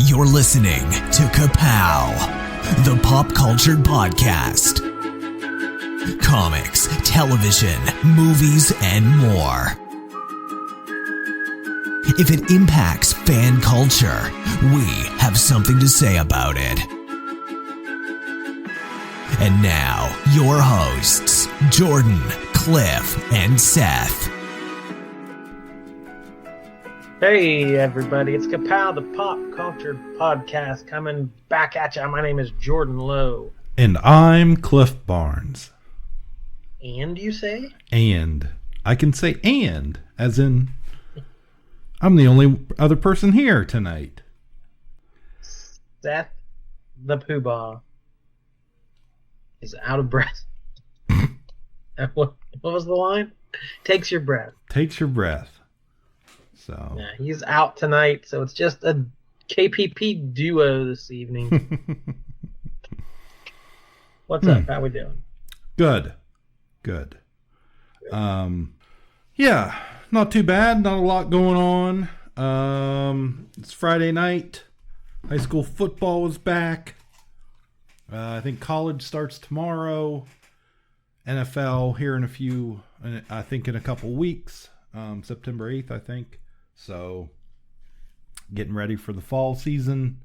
You're listening to Ka-Pow, the pop culture podcast. Comics, television, movies, and more. If it impacts fan culture, we have something to say about it. And now, your hosts, Jordan, Cliff, and Seth. Hey everybody, it's Ka-Pow, the pop culture podcast, coming back at you. My name is Jordan Lowe. And I'm Cliff Barnes. And you say? And. I can say and, as in, I'm the only other person here tonight. Seth the Poobah is out of breath. What was the line? Takes your breath. Takes your breath. So. Yeah, he's out tonight, so it's just a KPP duo this evening. What's up? How we doing? Good. Yeah, not too bad. Not a lot going on. It's Friday night. High school football is back. I think college starts tomorrow. NFL here in in a couple weeks. September 8th, I think. So, getting ready for the fall season.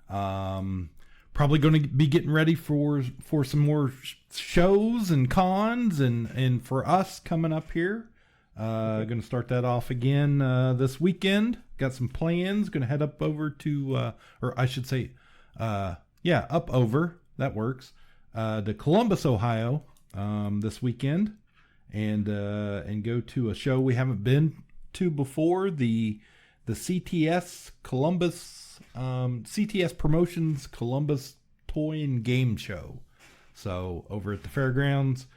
Probably going to be getting ready for some more shows and cons and for us coming up here. Going to start that off again this weekend. Got some plans. Going to head up over to, up over. That works. To Columbus, Ohio this weekend. And go to a show we haven't been to before, the CTS Columbus CTS Promotions Columbus Toy and Game Show. So over at the fairgrounds,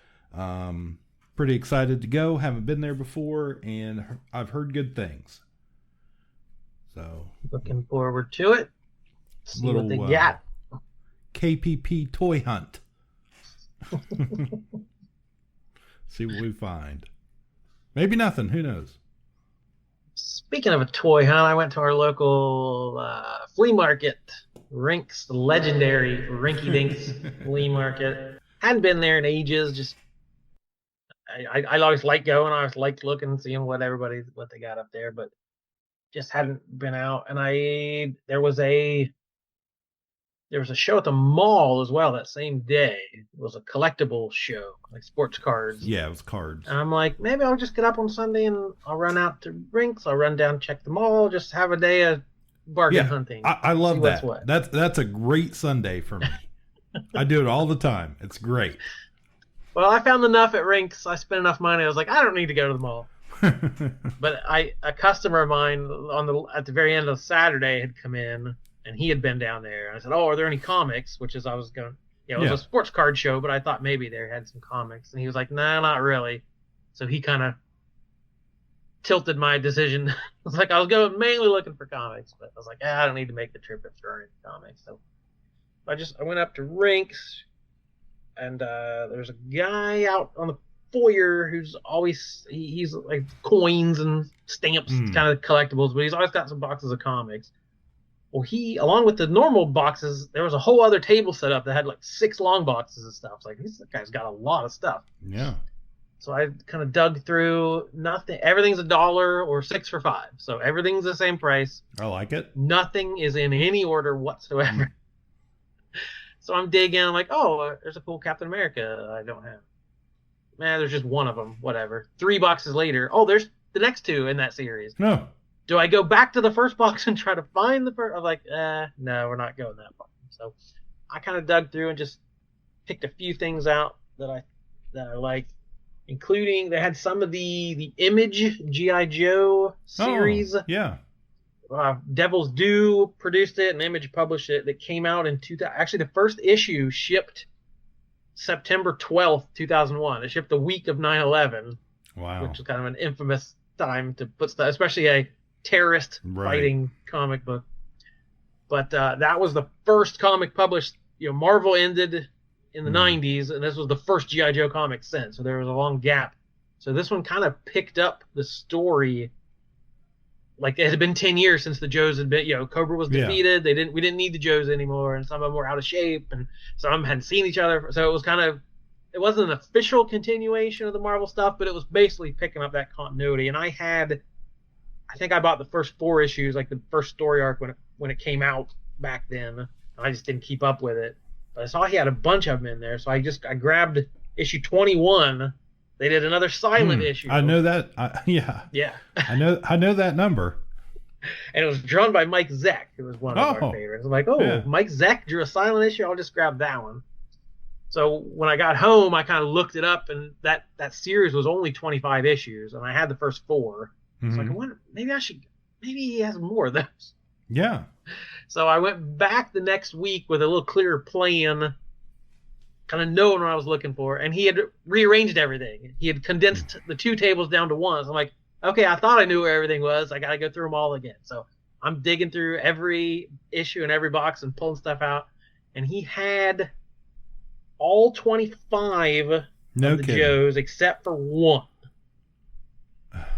pretty excited to go. Haven't been there before, and I've heard good things. So looking forward to it. See what they got. KPP toy hunt. See what we find. Maybe nothing. Who knows? Speaking of a toy hunt, I went to our local flea market, Rinks, the legendary Rinky Dinks flea market. Hadn't been there in ages. I always like going. I always liked looking and seeing what they got up there, but just hadn't been out. And there was a show at the mall as well that same day. It was a collectible show, like sports cards. Yeah, it was cards. And I'm like, maybe I'll just get up on Sunday and I'll run out to Rinks. I'll run down, check the mall, just have a day of bargain hunting. I love that. That's a great Sunday for me. I do it all the time. It's great. Well, I found enough at Rinks. I spent enough money. I was like, I don't need to go to the mall. But a customer of mine at the very end of Saturday had come in. And he had been down there. I said, "Oh, are there any comics?" Which is I was going, it was a sports card show, but I thought maybe they had some comics. And he was like, "Nah, not really." So he kind of tilted my decision. I was like, I was going mainly looking for comics, but I was like, I don't need to make the trip if there aren't any comics. So I went up to Rinks, and there's a guy out on the foyer who's always he's like coins and stamps, kind of collectibles, but he's always got some boxes of comics. Well, along with the normal boxes, there was a whole other table set up that had like 6 long boxes of stuff. It's like, this guy's got a lot of stuff. Yeah. So I kind of dug through nothing. Everything's $1 or 6 for $5. So everything's the same price. I like it. Nothing is in any order whatsoever. So I'm digging. I'm like, oh, there's a cool Captain America I don't have. Man, there's just one of them. Whatever. 3 boxes later. Oh, there's the next 2 in that series. No. Do I go back to the first box and try to find the first? I'm like, no, we're not going that far. So I kind of dug through and just picked a few things out that I liked, including they had some of the Image G.I. Joe series. Oh, yeah. Devil's Due produced it and Image published it. That came out in 2000. Actually, the first issue shipped September 12th, 2001. It shipped the week of 9/11. Wow. Which was kind of an infamous time to put stuff, especially a terrorist fighting comic book. But that was the first comic published. Marvel ended in the 90s, and this was the first G.I. Joe comic since. So there was a long gap. So this one kind of picked up the story like it had been 10 years since the Joes had been, Cobra was defeated. We didn't need the Joes anymore, and some of them were out of shape, and some of them hadn't seen each other. So it was it wasn't an official continuation of the Marvel stuff, but it was basically picking up that continuity. And I think I bought the first 4 issues, like the first story arc when it came out back then, and I just didn't keep up with it. But I saw he had a bunch of them in there, so I grabbed issue 21. They did another silent issue. I know that. Yeah. I know that number. And it was drawn by Mike Zeck, who was one of our favorites. I'm like, Mike Zeck drew a silent issue. I'll just grab that one. So when I got home, I kind of looked it up, and that series was only 25 issues, and I had the first 4. Mm-hmm. So I wonder, maybe he has more of those. Yeah. So I went back the next week with a little clearer plan, kind of knowing what I was looking for, and he had rearranged everything. He had condensed the 2 tables down to 1. So I'm like, okay, I thought I knew where everything was. I got to go through them all again. So I'm digging through every issue and every box and pulling stuff out, and he had all 25 of the Joes except for 1.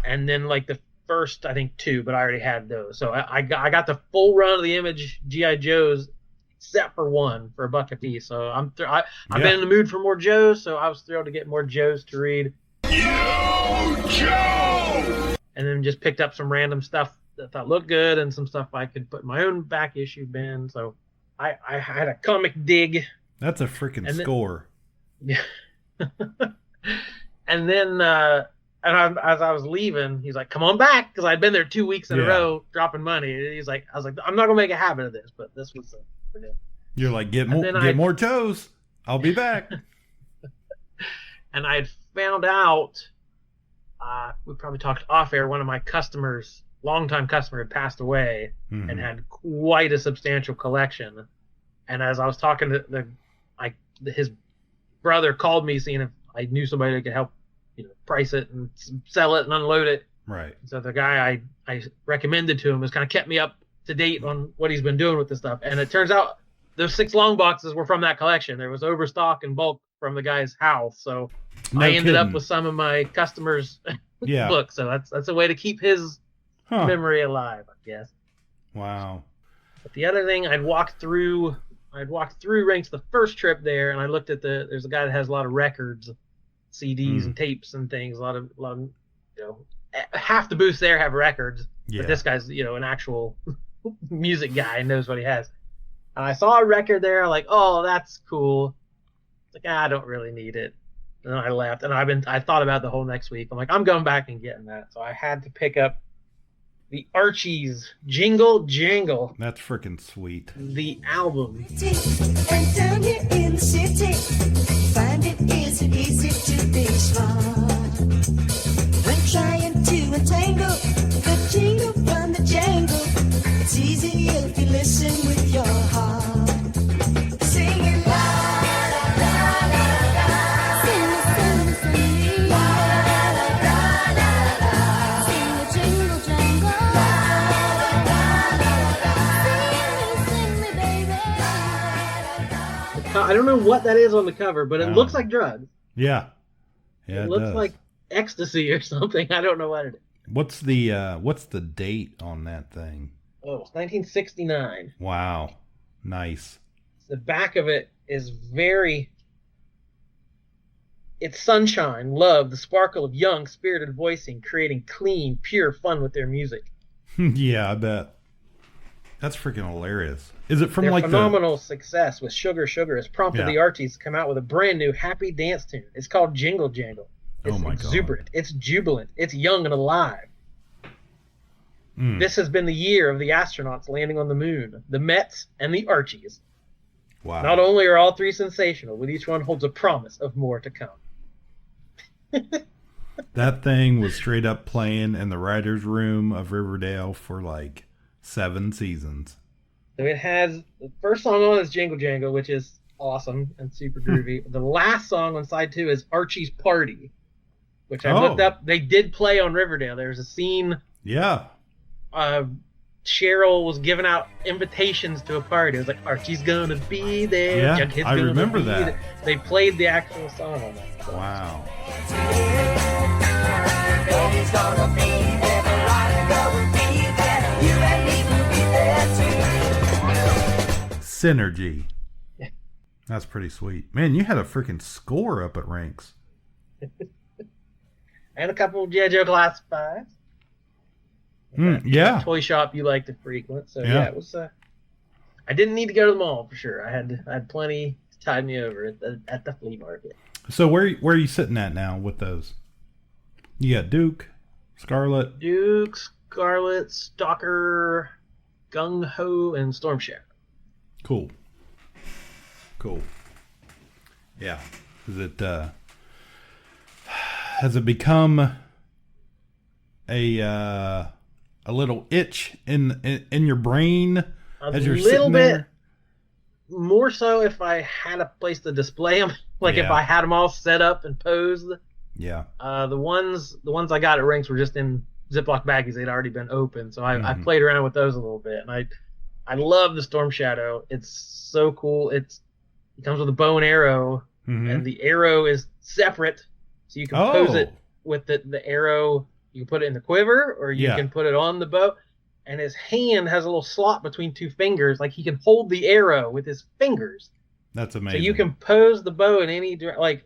And then like the first, I think 2, but I already had those. So I got the full run of the Image G.I. Joes except for 1 for $1 a piece. So I've been in the mood for more Joes, so I was thrilled to get more Joes to read. Yo, Joe! And then just picked up some random stuff that I thought looked good and some stuff I could put in my own back issue bin. So I had a comic dig. That's a freaking score. Yeah. And then as I was leaving, he's like, "Come on back," because I'd been there 2 weeks in a row dropping money. He's like, I was like, "I'm not gonna make a habit of this," but this was You're like, get more Joes. I'll be back. And I had found out, we probably talked off air, one of my customers, longtime customer, had passed away and had quite a substantial collection. And as I was talking to his brother called me, seeing if I knew somebody that could help, price it and sell it and unload it. Right. So the guy I recommended to him has kind of kept me up to date on what he's been doing with this stuff. And it turns out those 6 long boxes were from that collection. There was overstock and bulk from the guy's house. So I ended up with some of my customers' books. So that's a way to keep his memory alive, I guess. Wow. But the other thing, I'd walked through Rinks the first trip there, and I looked at there's a guy that has a lot of records, CDs and tapes and things. A lot of half the booths there have records. Yeah. But this guy's an actual music guy and knows what he has. And I saw a record there, like, oh, that's cool. It's like, I don't really need it. And I left, and I thought about it the whole next week. I'm like, I'm going back and getting that. So I had to pick up the Archie's Jingle Jangle. That's freaking sweet. The album. And down here in the city, find it isn't easy to be smart. When trying to untangle the jingle from the jangle, it's easy if you listen with your heart. Singing la la la la la, sing, sing, la la la la la, sing the jingle jangle, la la la la la, sing me baby. I don't know what that is on the cover, but it looks like drugs. Yeah. Yeah, it looks like ecstasy or something. I don't know what it is. What's the date on that thing? Oh, it's 1969. Wow. Nice. The back of it is it's sunshine, love, the sparkle of young, spirited voicing, creating clean, pure fun with their music. Yeah, I bet. That's freaking hilarious. Is it from their phenomenal success with Sugar Sugar has prompted the Archies to come out with a brand new happy dance tune. It's called Jingle Jangle. It's exuberant. God. It's jubilant. It's young and alive. This has been the year of the astronauts landing on the moon, the Mets, and the Archies. Wow. Not only are all 3 sensational, but each one holds a promise of more to come. That thing was straight up playing in the writer's room of Riverdale for like 7 seasons. So it has, the first song on is Jingle Jangle, which is awesome and super groovy. The last song on side 2 is Archie's Party, which I looked up. They did play on Riverdale. There's a scene. Yeah. Cheryl was giving out invitations to a party. It was like, Archie's gonna be there. Yeah, I remember that. There. They played the actual song on that. So. Wow. He's gonna be there, the rider will be there. Synergy. Yeah. That's pretty sweet. Man, you had a freaking score up at ranks. And a couple of G.I. Joe classifieds. Yeah. Toy shop you like to frequent. So yeah, it was. I didn't need to go to the mall for sure. I had plenty to tide me over at the flea market. So where are you sitting at now with those? You got Duke, Scarlet, Stalker, Gung Ho, and Storm Shadow. Cool. Yeah. Has it become a little itch in your brain as you're sitting there? More so if I had a place to display them, if I had them all set up and posed. Yeah. The ones I got at Rinks were just in Ziploc baggies. They'd already been opened, so I played around with those a little bit, and I love the Storm Shadow. It's so cool. It comes with a bow and arrow, and the arrow is separate, so you can pose it with the arrow. You can put it in the quiver, or you can put it on the bow. And his hand has a little slot between two fingers, like he can hold the arrow with his fingers. That's amazing. So you can pose the bow in any direction.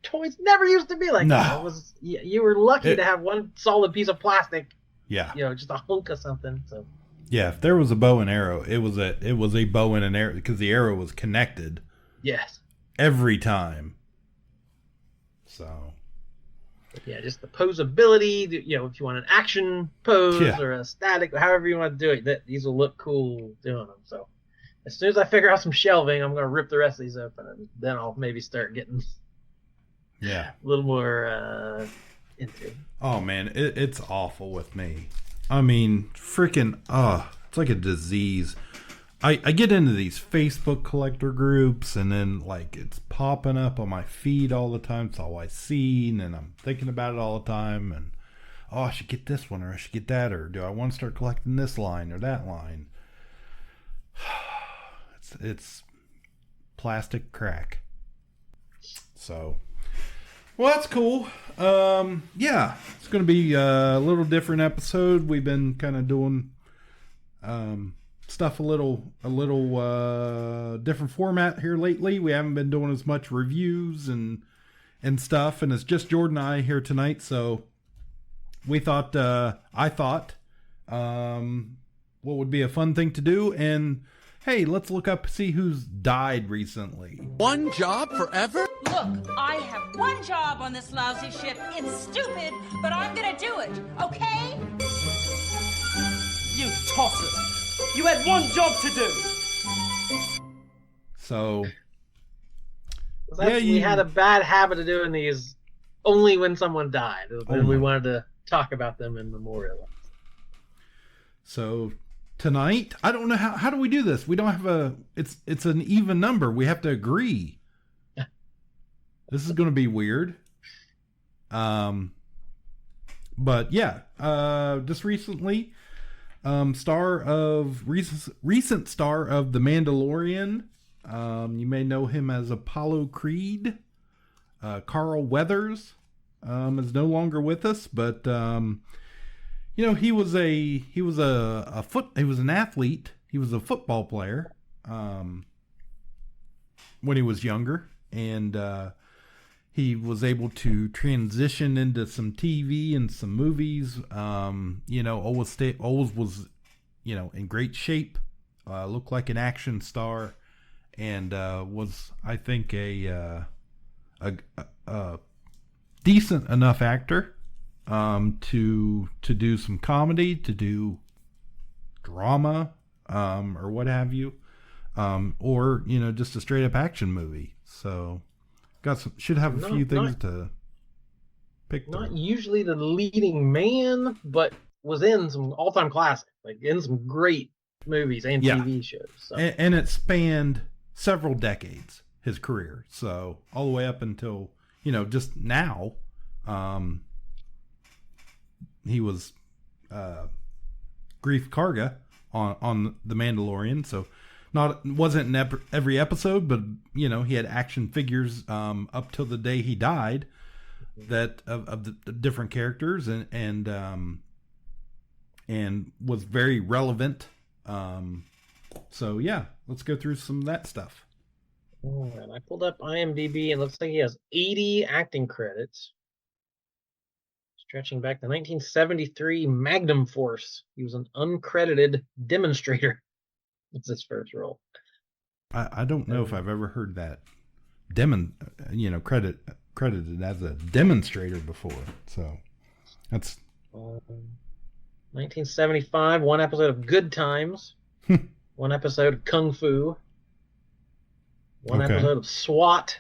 Toys never used to be like that. You were lucky to have one solid piece of plastic. Yeah. Just a hunk of something. So. Yeah, if there was a bow and arrow, it was a bow and an arrow because the arrow was connected. Yes. Every time. So. Yeah, just the posability. If you want an action pose or a static, however you want to do it, these will look cool doing them. So, as soon as I figure out some shelving, I'm going to rip the rest of these open, and then I'll maybe start getting a little more into it. Oh man, it's awful with me. I mean, freaking, it's like a disease. I get into these Facebook collector groups, and then it's popping up on my feed all the time. It's all I see, and I'm thinking about it all the time. And I should get this one, or I should get that, or do I want to start collecting this line or that line? It's plastic crack. So, well, that's cool. It's going to be a little different episode. We've been kind of doing stuff a little different format here lately. We haven't been doing as much reviews and stuff, and it's just Jordan and I here tonight. So we thought, I thought, what would be a fun thing to do, and hey, let's look up, see who's died recently. One job forever? Look, I have one job on this lousy ship. It's stupid, but I'm gonna do it, okay? You tossers! You had one job to do! So, we had a bad habit of doing these only when someone died. And we wanted to talk about them and memorialize. So, tonight, I don't know how do we do this? We don't have it's an even number. We have to agree. This is going to be weird. But yeah, just recently, recent star of The Mandalorian. You may know him as Apollo Creed. Carl Weathers is no longer with us, but he was an athlete. He was a football player when he was younger, and he was able to transition into some TV and some movies. Always was, in great shape. Looked like an action star, and was, I think, a decent enough actor to do some comedy, to do drama, or what have you, or just a straight up action movie. So should have a few things to pick. Not usually the leading man, but was in some all-time classics, in some great movies and TV shows. So. And it spanned several decades, his career. So all the way up until just now. He was Grief Karga on The Mandalorian, so wasn't in every episode, but he had action figures up till the day he died, that of the different characters, and was very relevant So yeah, let's go through some of that stuff. All right, I pulled up IMDb and it looks like he has 80 acting credits. Stretching back to 1973 Magnum Force. He was an uncredited demonstrator. It's his first role. I don't know if I've ever heard that credited as a demonstrator before. So that's 1975, one episode of Good Times, one episode of Kung Fu, one episode of SWAT,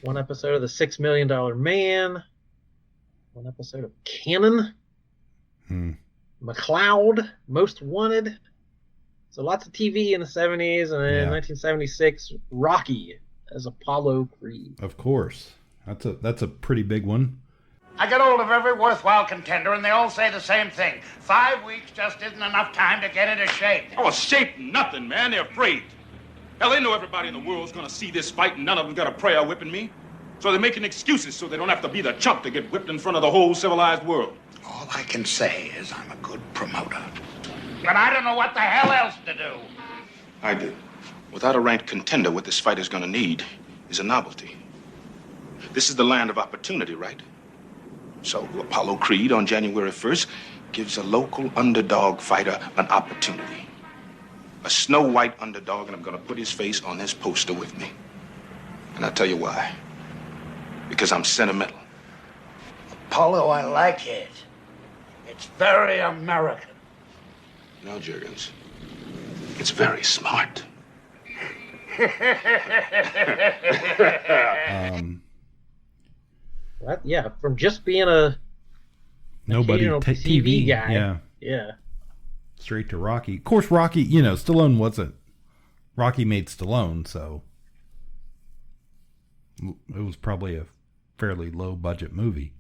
one episode of The $6 Million Man, one episode of Cannon, McCloud, Most Wanted. So lots of TV in the 70s, and then 1976, Rocky as Apollo Creed. Of course. That's a pretty big one. I get hold of every worthwhile contender, and they all say the same thing. 5 weeks just isn't enough time to get into shape. Oh, shape nothing, man. They're afraid. Hell, they know everybody in the world's gonna see this fight, and none of them got a prayer whipping me. So they're making excuses so they don't have to be the chump to get whipped in front of the whole civilized world. All I can say is I'm a good promoter. But I don't know what the hell else to do. I do. Without a ranked contender, what this fight is gonna need is a novelty. This is the land of opportunity, right? So Apollo Creed on January 1st gives a local underdog fighter an opportunity. A Snow White underdog, and I'm gonna put his face on this poster with me. And I'll tell you why. Because I'm sentimental. Apollo, I like it. It's very American. No, Juergens. It's very smart. Yeah, from just being a nobody TV guy. Yeah. Yeah. Straight to Rocky. Of course, Rocky, Stallone wasn't. Rocky made Stallone, so it was probably a fairly low budget movie.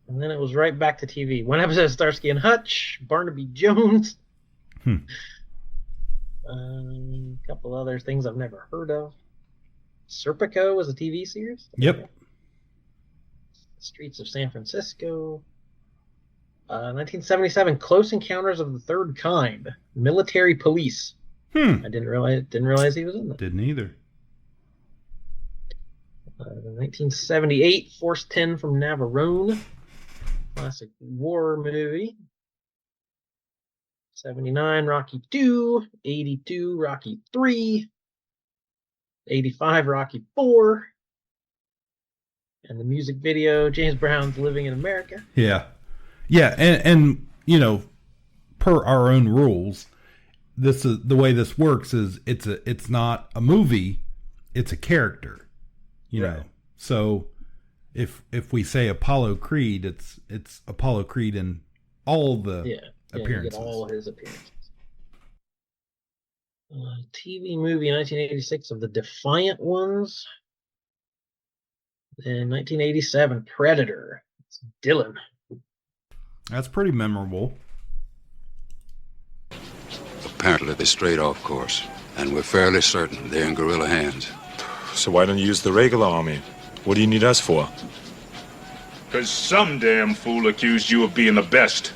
And then it was right back to TV. One episode of Starsky and Hutch, Barnaby Jones. A couple other things I've never heard of. Serpico was a TV series? Yep. Streets of San Francisco. 1977, Close Encounters of the Third Kind. Military Police. I didn't realize he was in that. Didn't either. 1978, Force 10 from Navarone. Classic war movie. 79, Rocky 2. 82, Rocky 3. 85, Rocky 4. And the music video, James Brown's Living in America. Yeah. Yeah, and per our own rules, this is the way this works is it's not a movie, it's a character. You know. So if we say Apollo Creed, it's Apollo Creed in all the appearances. You get all his appearances. TV movie 1986 of the Defiant Ones. In 1987, Predator. It's Dylan. That's pretty memorable. Apparently they strayed off course, and we're fairly certain they're in guerrilla hands. So why don't you use the regular army? What do you need us for? Because some damn fool accused you of being the best.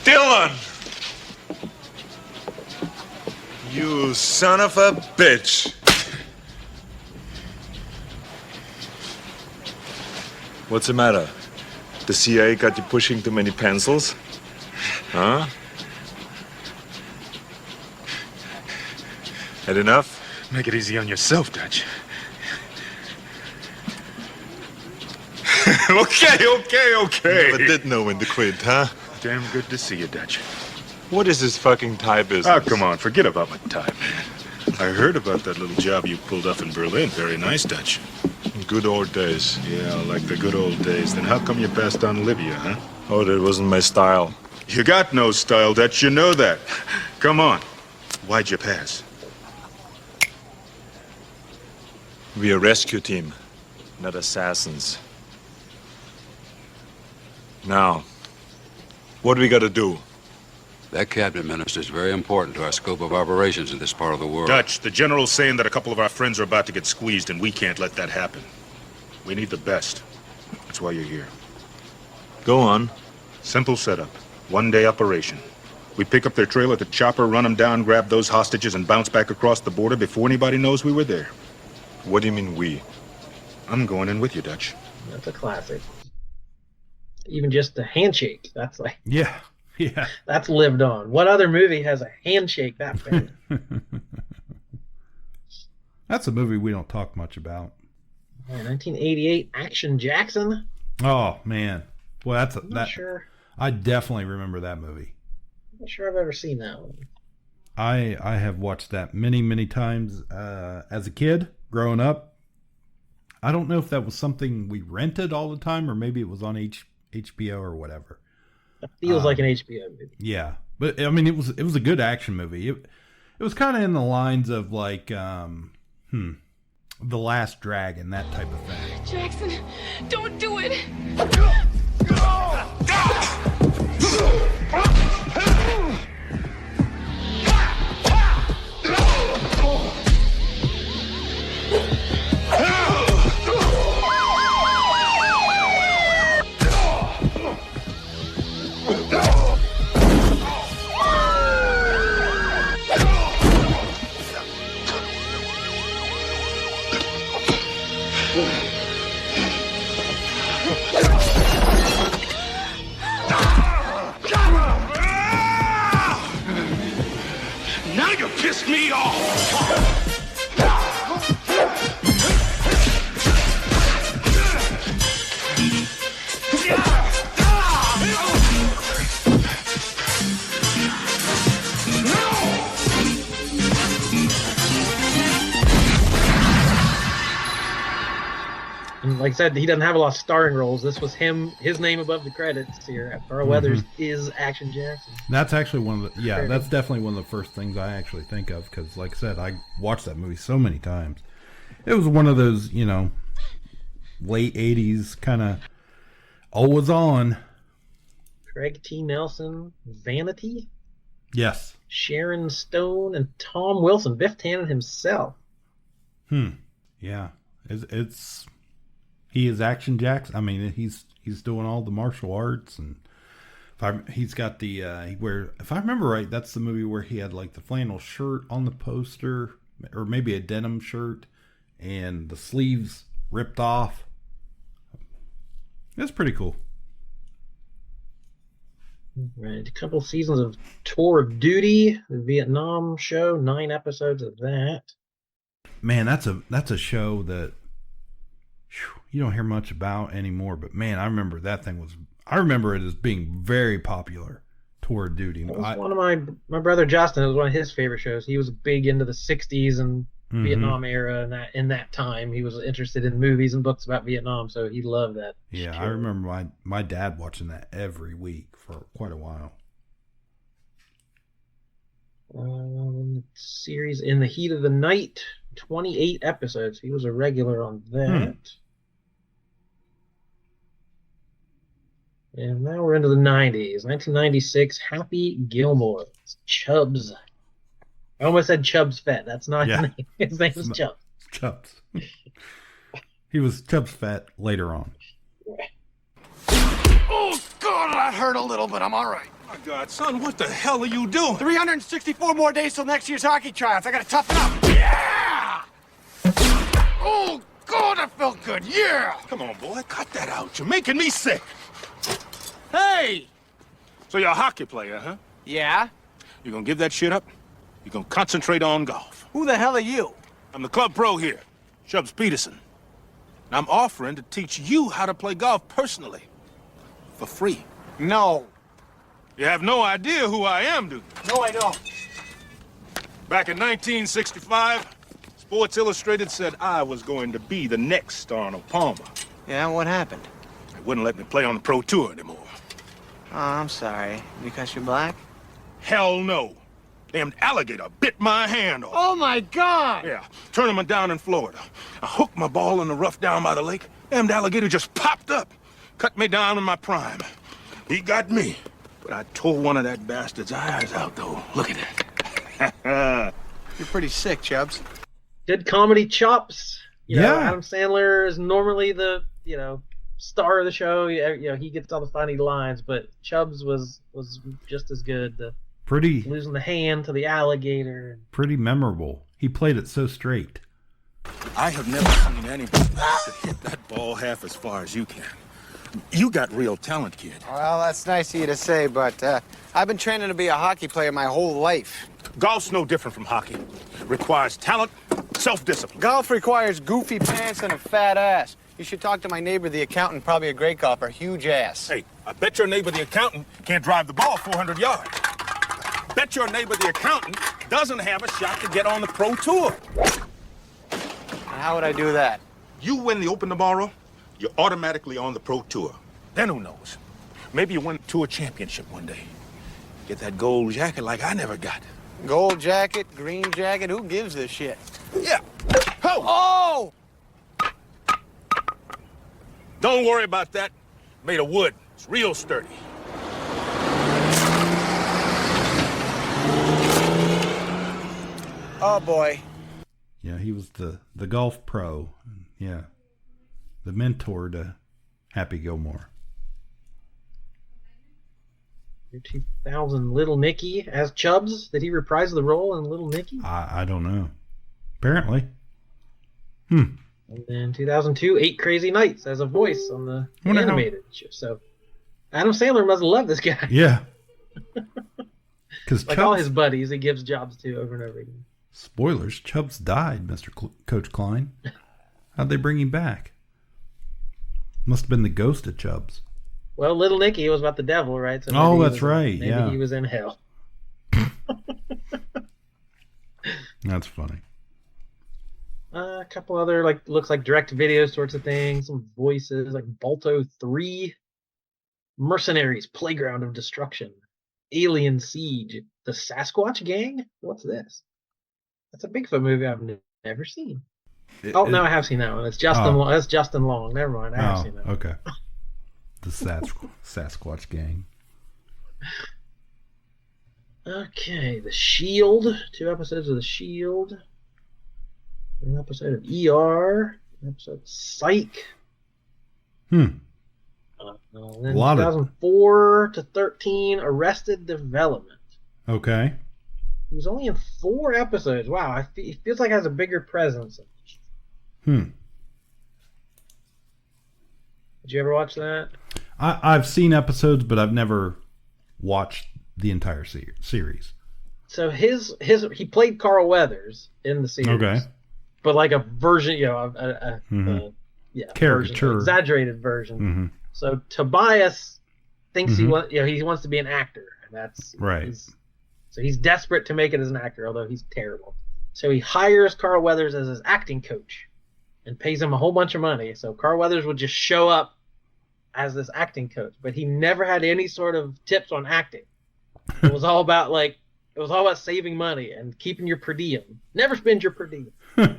Dylan! You son of a bitch! What's the matter? The CIA got you pushing too many pencils? Huh? Had enough? Make it easy on yourself, Dutch. Okay. Never did know when to quit, huh? Damn good to see you, Dutch. What is this fucking tie business? Oh, come on, forget about my tie, man. I heard about that little job you pulled off in Berlin. Very nice, Dutch. Good old days. Yeah, like the good old days. Then how come you passed on Libya, huh? Oh, that wasn't my style. You got no style, Dutch. You know that. Come on. Why'd you pass? We're a rescue team, not assassins. Now, what do we gotta do? That cabinet minister is very important to our scope of operations in this part of the world. Dutch, the general's saying that a couple of our friends are about to get squeezed, and we can't let that happen. We need the best. That's why you're here. Go on. Simple setup. One-day operation. We pick up their trail at the chopper, run them down, grab those hostages, and bounce back across the border before anybody knows we were there. What do you mean we? I'm going in with you, Dutch. That's a classic. Even just the handshake. That's like... Yeah. That's lived on. What other movie has a handshake that bad? That's a movie we don't talk much about. 1988 Action Jackson. Oh man, well I'm not sure. I definitely remember that movie. I'm not sure I've ever seen that one. I have watched that many times as a kid growing up. I don't know if that was something we rented all the time or maybe it was on HBO or whatever. It feels like an HBO movie. Yeah, but I mean, it was a good action movie. It was kind of in the lines of like, The Last Dragon, that type of thing. Jackson, don't do it. Now you pissed me off! And like I said, he doesn't have a lot of starring roles. This was his name above the credits here. Carl Weathers is Action Jackson. That's actually one of the, that's definitely one of the first things I actually think of because, like I said, I watched that movie so many times. It was one of those, late 80s kind of always on. Craig T. Nelson, Vanity. Yes. Sharon Stone and Tom Wilson, Biff Tannen himself. Yeah. He is Action Jackson. I mean, he's doing all the martial arts, and he's got the if I remember right, that's the movie where he had like the flannel shirt on the poster, or maybe a denim shirt, and the sleeves ripped off. It's pretty cool. Right, a couple seasons of Tour of Duty, the Vietnam show, 9 episodes of that. Man, that's a show that you don't hear much about anymore, but man, I remember it as being very popular. Tour of Duty. It was one of my brother Justin, it was one of his favorite shows. He was big into the 60s and Vietnam era, and in that time he was interested in movies and books about Vietnam, so he loved that. Yeah, show. I remember my dad watching that every week for quite a while. Series In the Heat of the Night, 28 episodes. He was a regular on that. And now we're into the 90s. 1996, Happy Gilmore. It's Chubbs. I almost said Chubbs Fett. That's not his name. His name is Chubbs. Chubbs. He was Chubbs Fett later on. Oh, God, that hurt a little, but I'm all right. My God, son, what the hell are you doing? 364 more days till next year's hockey tryouts. I gotta toughen up. Yeah! Oh, God, that felt good. Yeah! Come on, boy, cut that out. You're making me sick. Hey! So you're a hockey player, huh? Yeah? You gonna give that shit up? You gonna concentrate on golf? Who the hell are you? I'm the club pro here, Chubbs Peterson. And I'm offering to teach you how to play golf personally. For free. No. You have no idea who I am, do you? No, I don't. Back in 1965, Sports Illustrated said I was going to be the next Arnold Palmer. Yeah, what happened? They wouldn't let me play on the pro tour anymore. Oh, I'm sorry. Because you're black? Hell no. Damned alligator bit my hand off. Oh, my God! Yeah, tournament down in Florida. I hooked my ball in the rough down by the lake. Damned alligator just popped up. Cut me down in my prime. He got me. But I tore one of that bastard's eyes out, though. Look at it. You're pretty sick, Chubbs. Good comedy chops. You know, Yeah. Adam Sandler is normally the, star of the show. He gets all the funny lines, but Chubbs was just as good. Losing the hand to the alligator. Pretty memorable. He played it so straight. I have never seen anybody hit that ball half as far as you can. You got real talent, kid. Well, that's nice of you to say, but I've been training to be a hockey player my whole life. Golf's no different from hockey. Requires talent, self-discipline. Golf requires goofy pants and a fat ass. You should talk to my neighbor, the accountant, probably a great golfer, huge ass. Hey, I bet your neighbor, the accountant, can't drive the ball 400 yards. Bet your neighbor, the accountant, doesn't have a shot to get on the pro tour. And how would I do that? You win the Open tomorrow, you're automatically on the pro tour. Then who knows? Maybe you win a tour championship one day. Get that gold jacket like I never got. Gold jacket, green jacket, who gives a shit? Yeah. Oh! Don't worry about that. Made of wood. It's real sturdy. Oh, boy. Yeah, he was the golf pro. Yeah. The mentor to Happy Gilmore. 2000 Little Nicky as Chubbs. Did he reprise the role in Little Nicky? I don't know. Apparently. And then 2002, 8 Crazy Nights as a voice on the animated show. So Adam Sandler must love this guy. Yeah. Because like all his buddies, he gives jobs to over and over again. Spoilers, Chubbs died, Mr. Coach Klein. How'd they bring him back? Must have been the ghost of Chubbs. Well, Little Nicky was about the devil, right? So that's right. Maybe he was in hell. That's funny. A couple other looks like direct video sorts of things. Some voices like Balto 3, Mercenaries, Playground of Destruction, Alien Siege, The Sasquatch Gang. What's this? That's a Bigfoot movie I've never seen. No, I have seen that one. It's Justin. That's Justin Long. Never mind. I have seen that. Okay. The Sasquatch Gang. Okay, The Shield. 2 episodes of The Shield. An episode of ER. An episode of Psych. Then a lot 2004 to 13, Arrested Development. Okay. He was only in 4 episodes. Wow, it feels like it has a bigger presence. Did you ever watch that? I've seen episodes, but I've never watched the entire series. So he played Carl Weathers in the series. Okay. But like a version, caricature, version, exaggerated version. So Tobias thinks he wants to be an actor, and that's right. So he's desperate to make it as an actor, although he's terrible. So he hires Carl Weathers as his acting coach and pays him a whole bunch of money. So Carl Weathers would just show up as this acting coach, but he never had any sort of tips on acting. It was all about saving money and keeping your per diem. Never spend your per diem. How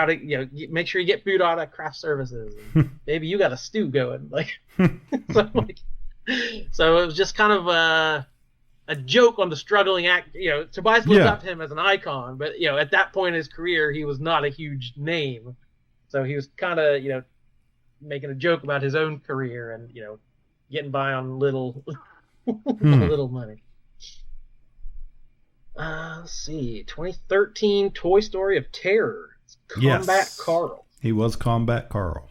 to make sure you get food out of craft services. And maybe you got a stew going. So it was just kind of a joke on the struggling act. Tobias looked up to him as an icon, but at that point in his career, he was not a huge name. So he was kind of making a joke about his own career and getting by on little little money. Let's see, 2013 Toy Story of Terror. It's Combat Carl. He was Combat Carl.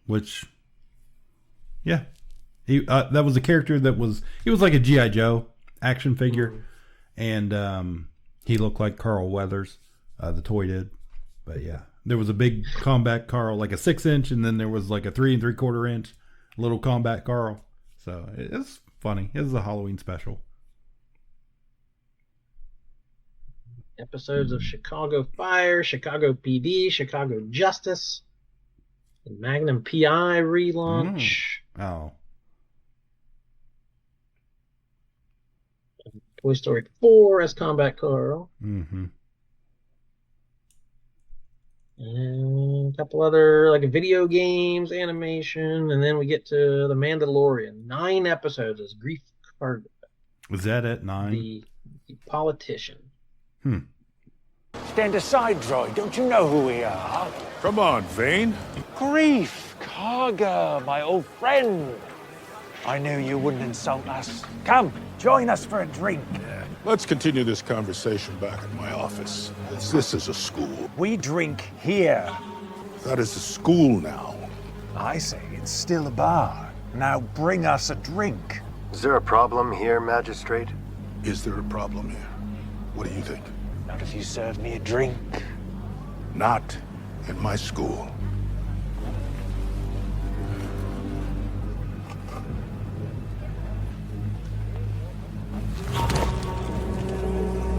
Which, yeah. That was a character he was like a G.I. Joe action figure. And he looked like Carl Weathers, the toy did. But yeah, there was a big Combat Carl, like a 6-inch, and then there was like a 3 3/4 inch little Combat Carl. So it's funny. It was a Halloween special. Episodes of Chicago Fire, Chicago PD, Chicago Justice, and Magnum PI relaunch. Toy Story 4 as Combat Carl. And a couple other video games, animation, and then we get to The Mandalorian. 9 episodes as Grief Karga. Was that at 9? The politician. Stand aside, droid. Don't you know who we are? Come on, Vane. Grief, Karga, my old friend. I knew you wouldn't insult us. Come, join us for a drink. Let's continue this conversation back at my office. This is a school. We drink here. That is a school now. I say it's still a bar. Now bring us a drink. Is there a problem here, Magistrate? Is there a problem here? What do you think? Not if you serve me a drink. Not in my school.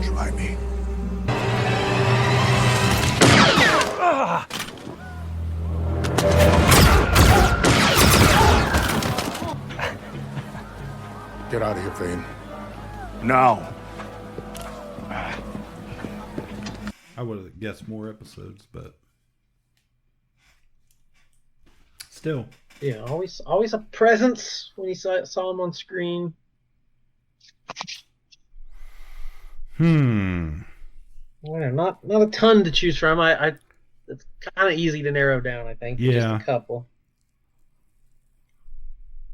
Try me. Ah! Get out of here, Vane. Now. I would have guessed more episodes, but still. Yeah, always a presence when you saw him on screen. Well, not a ton to choose from. It's kind of easy to narrow down, I think. Yeah. Just a couple.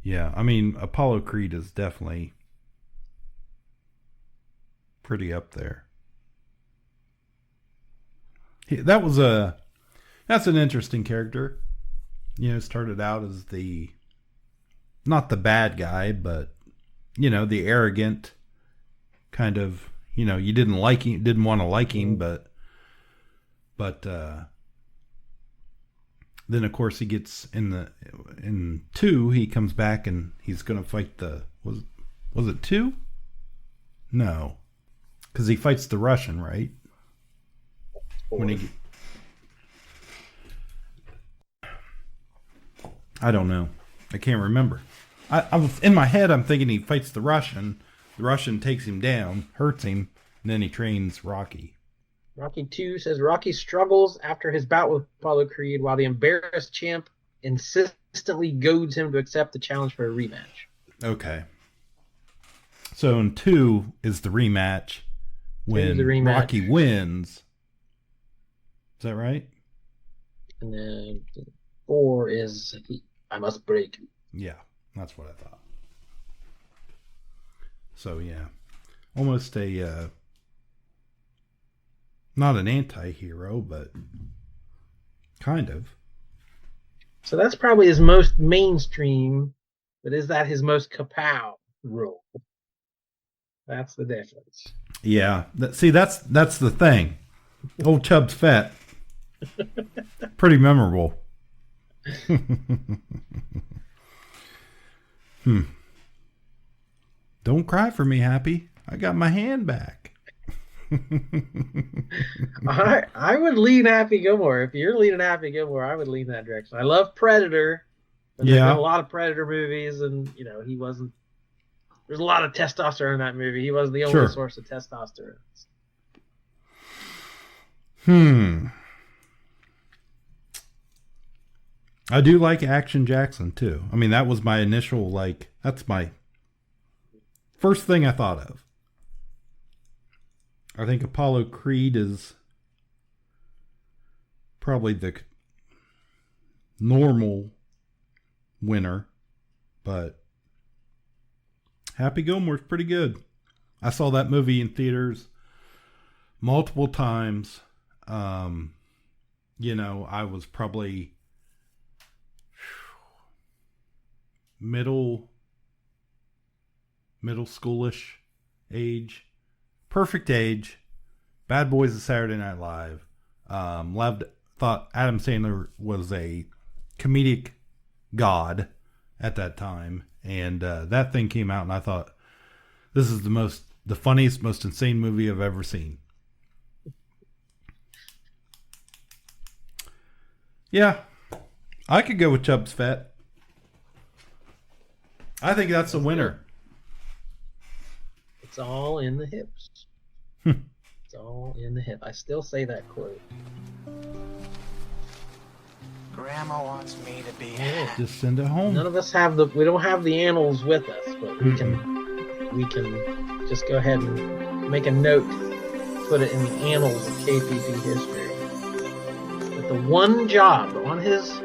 Yeah, I mean, Apollo Creed is definitely pretty up there. That's an interesting character. You know, started out as not the bad guy, but, you know, the arrogant kind of, you know, you didn't want to like him, but then of course he gets in 2, he comes back and he's going to fight was it 2? No. Cuz he fights the Russian, right? I don't know. I can't remember. I was in my head. I'm thinking he fights the Russian. The Russian takes him down, hurts him, and then he trains Rocky. Rocky 2 says Rocky struggles after his bout with Apollo Creed, while the embarrassed champ insistently goads him to accept the challenge for a rematch. Okay. So in 2 is the rematch when Rocky wins. Is that right? And then 4 is I must break. Yeah, that's what I thought. So yeah, almost a not an anti-hero, but kind of. So that's probably his most mainstream, but is that his most Ka-Pow role? That's the difference. Yeah, that's the thing. Old Chubb's fat. Pretty memorable. Don't cry for me, Happy. I got my hand back. I would lean Happy Gilmore. If you're leaning Happy Gilmore, I would lean that direction. I love Predator. There's been a lot of Predator movies, and you know, he wasn't. There's a lot of testosterone in that movie. He wasn't the only source of testosterone. I do like Action Jackson too. I mean, that was my initial, that's my first thing I thought of. I think Apollo Creed is probably the normal winner, but Happy Gilmore's pretty good. I saw that movie in theaters multiple times. You know, I was probably middle schoolish age, perfect age. Bad Boys of Saturday Night Live. Thought Adam Sandler was a comedic god at that time, and that thing came out, and I thought, this is the funniest, most insane movie I've ever seen. Yeah, I could go with Chubb's Fat. I think that's the winner. It's all in the hips. It's all in the hip. I still say that quote. Grandma wants me to be just send it home. None of us we don't have the annals with us, but we can just go ahead and make a note put it in the annals of KPP history. But the one job on his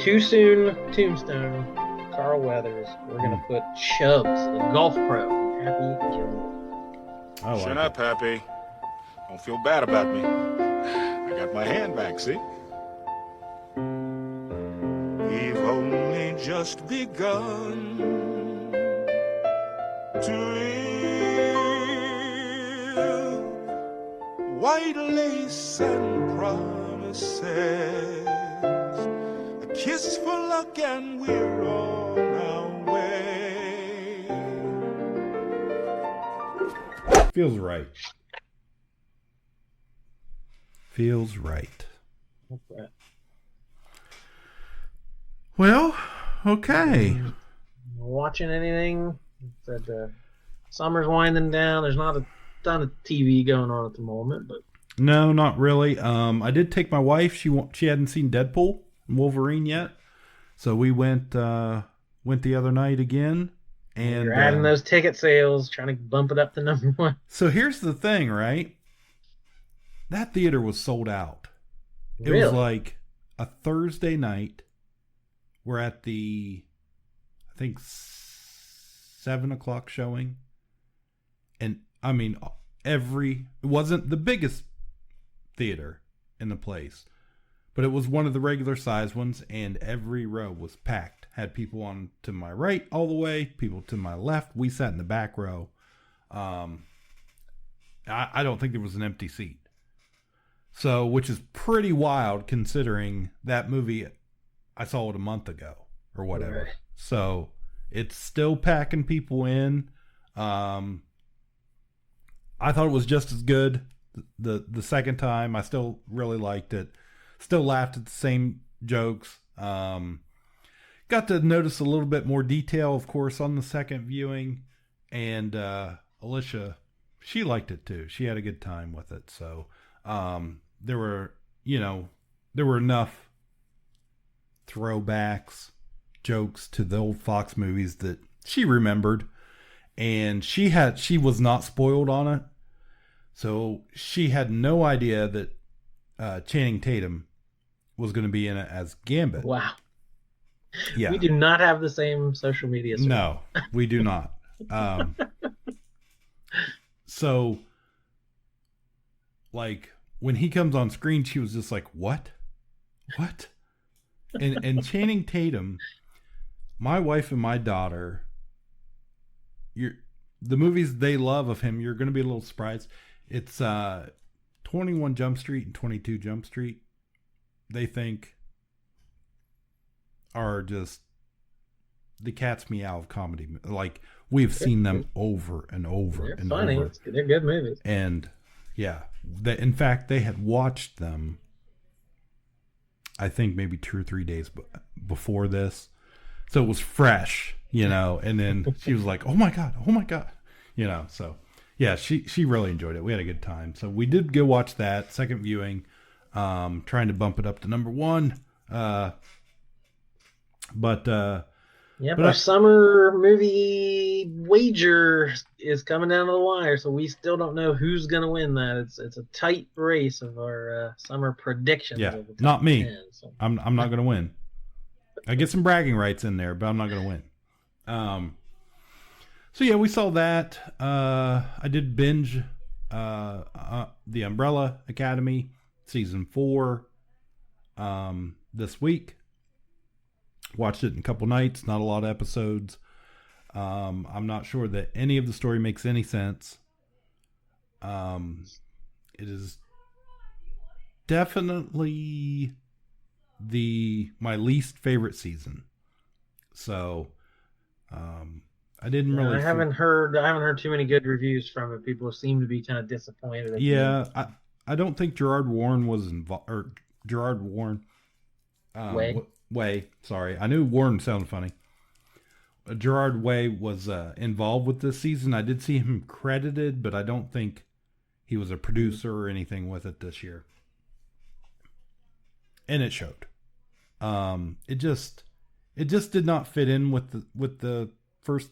too soon tombstone, Carl Weathers, we're going to put Chubbs, the golf pro, Happy Gilmore. Shut up, Happy. Don't feel bad about me. I got my hand back, see? We've only just begun to live. White lace and promises, a kiss for luck, and we're on our way. Feels right. Feels right. Okay. Well, okay. Watching anything? Said summer's winding down. There's not a ton of TV going on at the moment, but No, not really. I did take my wife. She hadn't seen Deadpool and Wolverine yet, so we went the other night again. And you're adding those ticket sales, trying to bump it up to number one. So here's the thing, right? That theater was sold out. It Really? was like a Thursday night. We're at the, I think, 7:00 showing. And I mean, it wasn't the biggest theater in the place, but it was one of the regular size ones, and every row was packed. Had people on to my right all the way, people to my left. We sat in the back row. I don't think there was an empty seat. So, which is pretty wild considering that movie, I saw it a month ago or whatever. Right. So it's still packing people in. I thought it was just as good the second time. I still really liked it. Still laughed at the same jokes. Got to notice a little bit more detail, of course, on the second viewing. And Alicia, she liked it too. She had a good time with it. So there were enough throwbacks, jokes to the old Fox movies that she remembered, and she was not spoiled on it, so she had no idea that Channing Tatum was going to be in it as Gambit. Wow. Yeah, We do not have the same social media. Service. no, we do not. So, like, when he comes on screen, she was just like, "What? What?" And Channing Tatum, my wife and my daughter, the movies they love of him, you're going to be a little surprised. It's 21 Jump Street and 22 Jump Street. They think are just the cat's meow of comedy. Like, we've seen them over and over They're and funny. over. They're good movies. And yeah, in fact, they had watched them, I think maybe 2 or 3 days before this. So it was fresh, and then she was like, oh my God. So yeah, she really enjoyed it. We had a good time. So we did go watch that second viewing, trying to bump it up to number one. But our summer movie wager is coming down to the wire, so we still don't know who's going to win that. It's a tight race of our summer predictions. Yeah, of the top not me. 10, so. I'm not going to win. I get some bragging rights in there, but I'm not going to win. So yeah, we saw that. I did binge The Umbrella Academy season 4 this week. Watched it in a couple nights, not a lot of episodes. I'm not sure that any of the story makes any sense. It is definitely my least favorite season. So I didn't really. I haven't heard too many good reviews from it. People seem to be kind of disappointed. Yeah, I don't think Gerard Warren was involved, or Gerard Warren. Way. Sorry, I knew Warren sounded funny. Gerard Way was involved with this season. I did see him credited, but I don't think he was a producer or anything with it this year. And it showed. It just did not fit in with the first.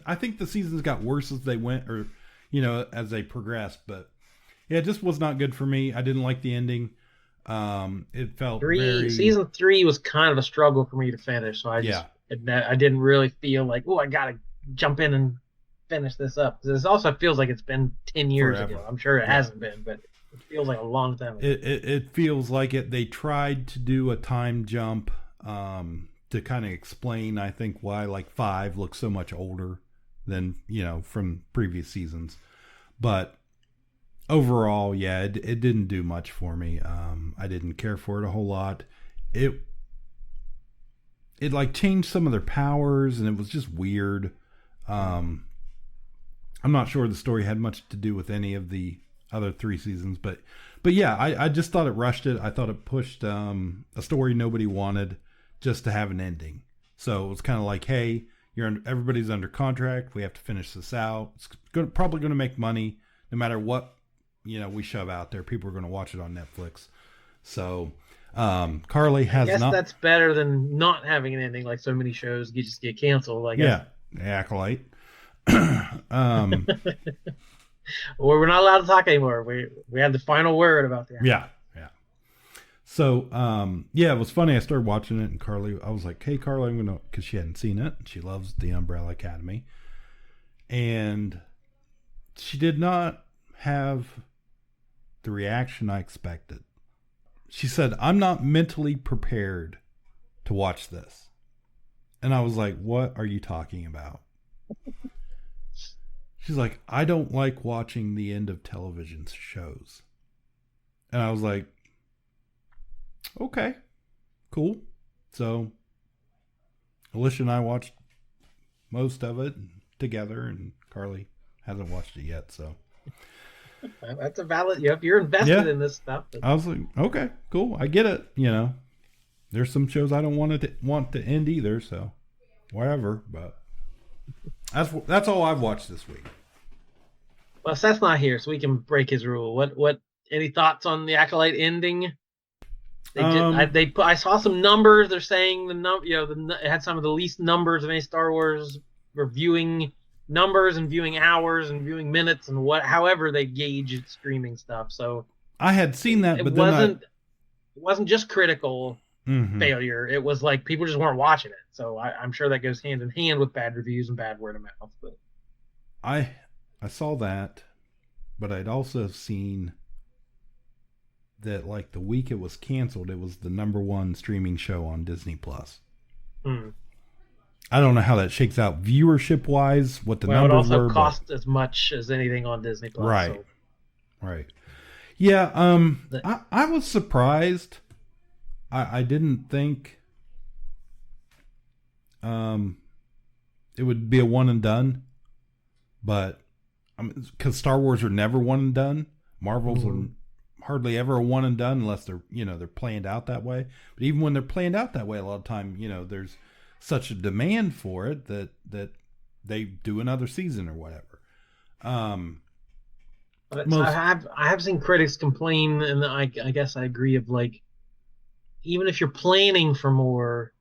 I think the seasons got worse as they went, or as they progressed. But yeah, it just was not good for me. I didn't like the ending. It felt season 3 was kind of a struggle for me to finish. So I didn't really feel like, oh, I got to jump in and finish this up. This also feels like it's been 10 years ago. I'm sure it hasn't been, but it feels like a long time ago. It feels like it. They tried to do a time jump to kind of explain, I think, why like 5 looks so much older than, from previous seasons. But overall, yeah, it didn't do much for me. I didn't care for it a whole lot. It like changed some of their powers, and it was just weird. I'm not sure the story had much to do with any of the other 3 seasons, but yeah, I just thought it rushed it. I thought it pushed a story nobody wanted just to have an ending. So it was kind of like, hey, everybody's under contract. We have to finish this out. It's probably going to make money no matter what we shove out there. People are going to watch it on Netflix. So Carly has I guess that's better than not having an ending, like so many shows just get canceled. I guess. Yeah, Acolyte. Or we're not allowed to talk anymore. We had the final word about that. Yeah. So, it was funny. I started watching it, and Carly, I was like, hey, Carly, I'm going to, because she hadn't seen it. She loves the Umbrella Academy. And she did not have the reaction I expected. She said, I'm not mentally prepared to watch this. And I was like, what are you talking about? She's like, I don't like watching the end of television shows. And I was like, okay, cool. So Alicia and I watched most of it together, and Carly hasn't watched it yet. So that's a valid. If you're invested in this stuff, I was like, okay, cool. I get it. There's some shows I don't want to end either. So whatever. But that's all I've watched this week. Well, Seth's not here, so we can break his rule. What? Any thoughts on the Acolyte ending? I saw some numbers. They're saying it had some of the least numbers of any Star Wars viewing numbers and viewing hours and viewing minutes and however they gauge streaming stuff. So I had seen that, but it wasn't just critical failure. It was like people just weren't watching it. So I'm sure that goes hand in hand with bad reviews and bad word of mouth. But I saw that, but I'd also seen that like the week it was canceled, it was the #1 streaming show on Disney Plus. I don't know how that shakes out viewership wise, what the numbers were. It also cost as much as anything on Disney Plus. Right. Right. Yeah. I was surprised. I didn't think it would be a one and done, but because Star Wars are never one and done. Marvel's are hardly ever a one and done unless they're planned out that way. But even when they're planned out that way, a lot of time, there's such a demand for it that they do another season or whatever. I have seen critics complain, and I guess I agree, of like, even if you're planning for more,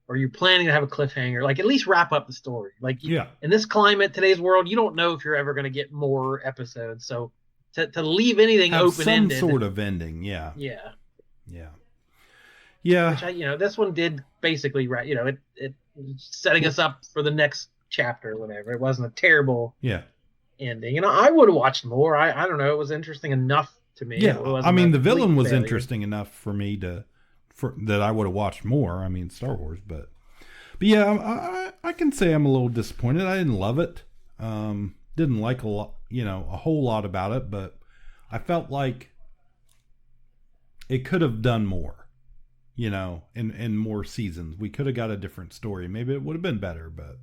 or you're planning to have a cliffhanger, like at least wrap up the story. Like, in this climate, today's world, you don't know if you're ever going to get more episodes. So to leave anything open-ended, some sort of ending, yeah. Which this one did basically, right? It setting us up for the next chapter or whatever. It wasn't a terrible ending. I would have watched more. I don't know. It was interesting enough to me. Yeah, the villain was interesting enough for me that I would have watched more. Star Wars, but yeah, I can say I'm a little disappointed. I didn't love it. Didn't like a lot, a whole lot about it, but I felt like it could have done more, in more seasons. We could have got a different story. Maybe it would have been better, but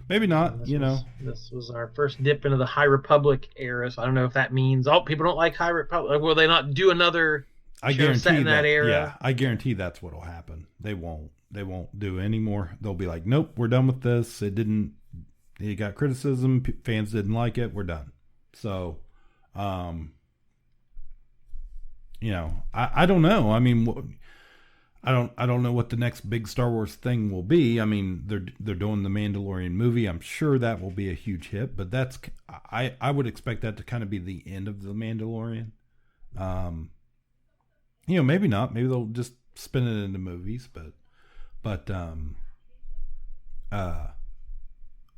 maybe not. This was our first dip into the High Republic era, so I don't know if that means people don't like High Republic. Will they not do another? I guarantee that era? Yeah, I guarantee that's what'll happen. They won't do any more. They'll be like, nope, we're done with this. It got criticism. Fans didn't like it. We're done. So, I don't know. I don't know what the next big Star Wars thing will be. I mean, they're doing the Mandalorian movie. I'm sure that will be a huge hit, but I would expect that to kind of be the end of the Mandalorian. Maybe not. Maybe they'll just spin it into movies, but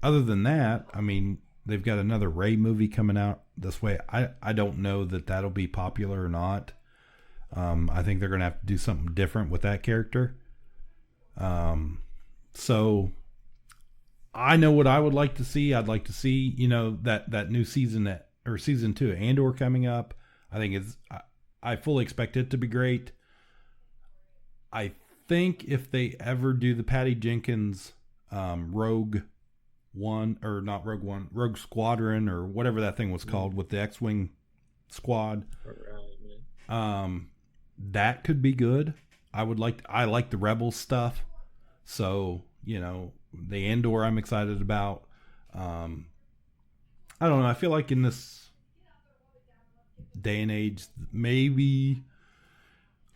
other than that, I mean, they've got another Rey movie coming out this way. I don't know that that'll be popular or not. I think they're going to have to do something different with that character. So I know what I would like to see. I'd like to see, that new season season 2 of Andor coming up. I think I fully expect it to be great. I think if they ever do the Patty Jenkins, Rogue Squadron or whatever that thing was called with the X-Wing squad, that could be good. I like the Rebels stuff. So, the Andor I'm excited about. I don't know. I feel like in this day and age, maybe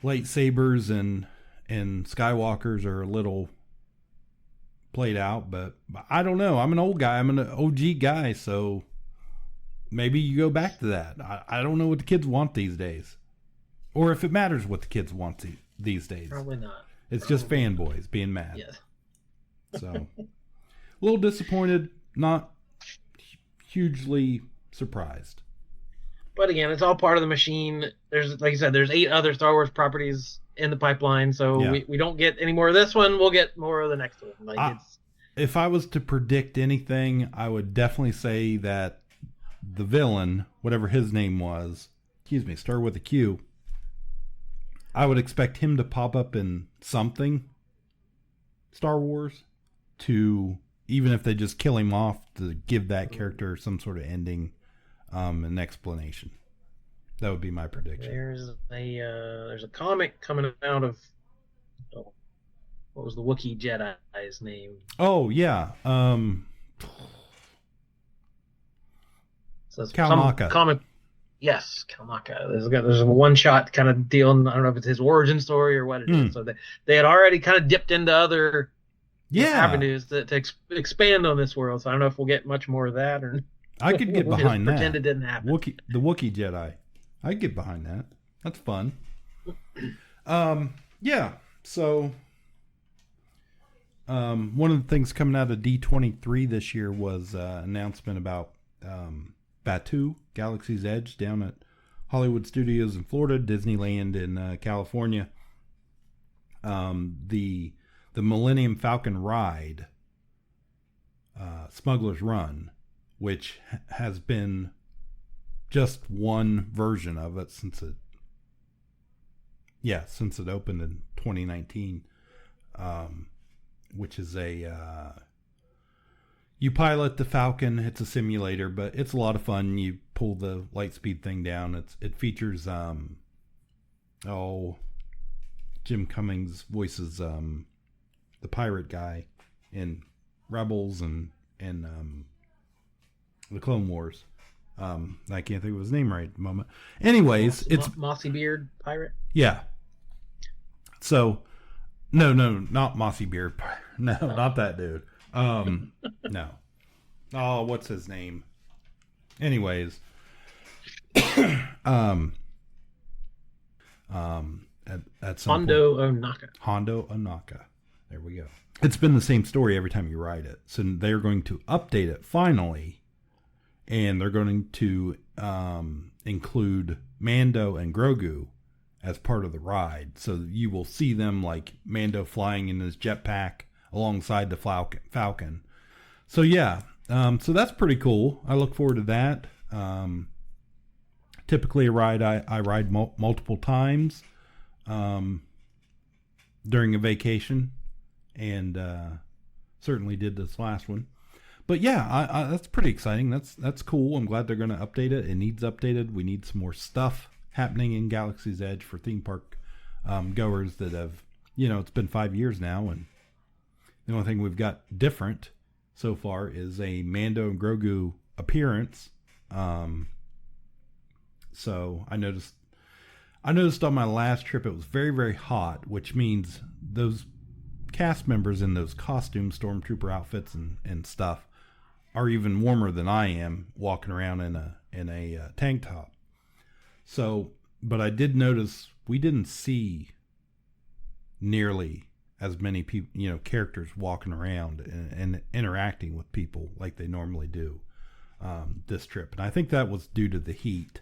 lightsabers and Skywalkers are a little played out, but I don't know. I'm an old guy. I'm an OG guy. So maybe you go back to that. I don't know what the kids want these days. Or if it matters what the kids want these days. Probably not. It's just fanboys being mad. Yes. So, a little disappointed, not hugely surprised. But again, it's all part of the machine. There's, like I said, there's 8 other Star Wars properties in the pipeline. So we don't get any more of this one. We'll get more of the next one. If I was to predict anything, I would definitely say that the villain, whatever his name was, start with a Q. I would expect him to pop up in something Star Wars, to even if they just kill him off, to give that character some sort of ending, an explanation. That would be my prediction. There's a comic coming out of what was the Wookiee Jedi's name? Oh yeah, so Kalmaka. Comic. Yes, Kalmaka. There's a one-shot kind of deal. I don't know if it's his origin story or what it is. So they had already kind of dipped into other avenues to expand on this world. So I don't know if we'll get much more of that, or I could get behind that. Pretend it didn't happen. The Wookiee Jedi. I could get behind that. That's fun. Yeah. So one of the things coming out of D23 this year was an announcement about Batu, Galaxy's Edge, down at Hollywood Studios in Florida, Disneyland in California. The Millennium Falcon ride, Smuggler's Run, which has been just one version of it since it opened in 2019, which is you pilot the Falcon. It's a simulator, but it's a lot of fun. You pull the light speed thing down. It features Jim Cummings voices the pirate guy in Rebels and the Clone Wars. I can't think of his name right at the moment. Anyways, it's Mossy Beard pirate. Yeah. So, no, not Mossy Beard pirate. No, not that dude. No. Oh, what's his name? Anyways, at some Hondo Ohnaka. Hondo Ohnaka. There we go. It's been the same story every time you ride it. So they're going to update it finally, and they're going to include Mando and Grogu as part of the ride. So you will see them like Mando flying in his jetpack alongside the Falcon. So yeah, so that's pretty cool. I look forward to that. Typically a ride I ride multiple times during a vacation, and certainly did this last one. But yeah, that's pretty exciting. That's cool. I'm glad they're going to update it. It needs updated. We need some more stuff happening in Galaxy's Edge for theme park goers that have, it's been 5 years now, and the only thing we've got different so far is a Mando and Grogu appearance. So I noticed, I noticed on my last trip it was very, very hot, which means those cast members in those costume stormtrooper outfits and stuff are even warmer than I am walking around in a tank top. So, but I did notice we didn't see nearly as many people, characters walking around and interacting with people like they normally do this trip. And I think that was due to the heat,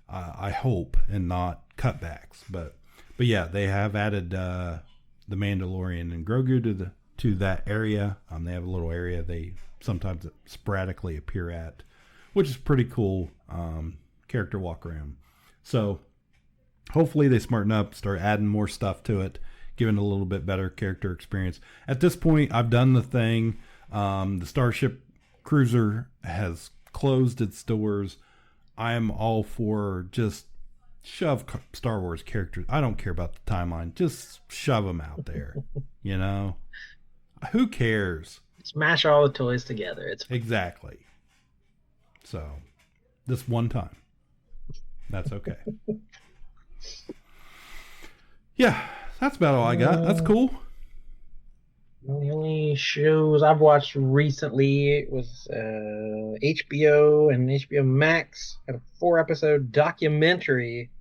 I hope, and not cutbacks. But yeah, they have added the Mandalorian and Grogu to that area. They have a little area they sometimes sporadically appear at, which is pretty cool character walk around. So hopefully they smarten up, start adding more stuff to it, giving it a little bit better character experience. At this point, I've done the thing. The Starship Cruiser has closed its doors. I am all for just shove Star Wars characters. I don't care about the timeline. Just shove them out there. Who cares? Smash all the toys together. It's fun. Exactly. So, this one time. That's okay. Yeah, that's about all I got. That's cool. The only shows I've watched recently was HBO and HBO Max had a 4-episode documentary.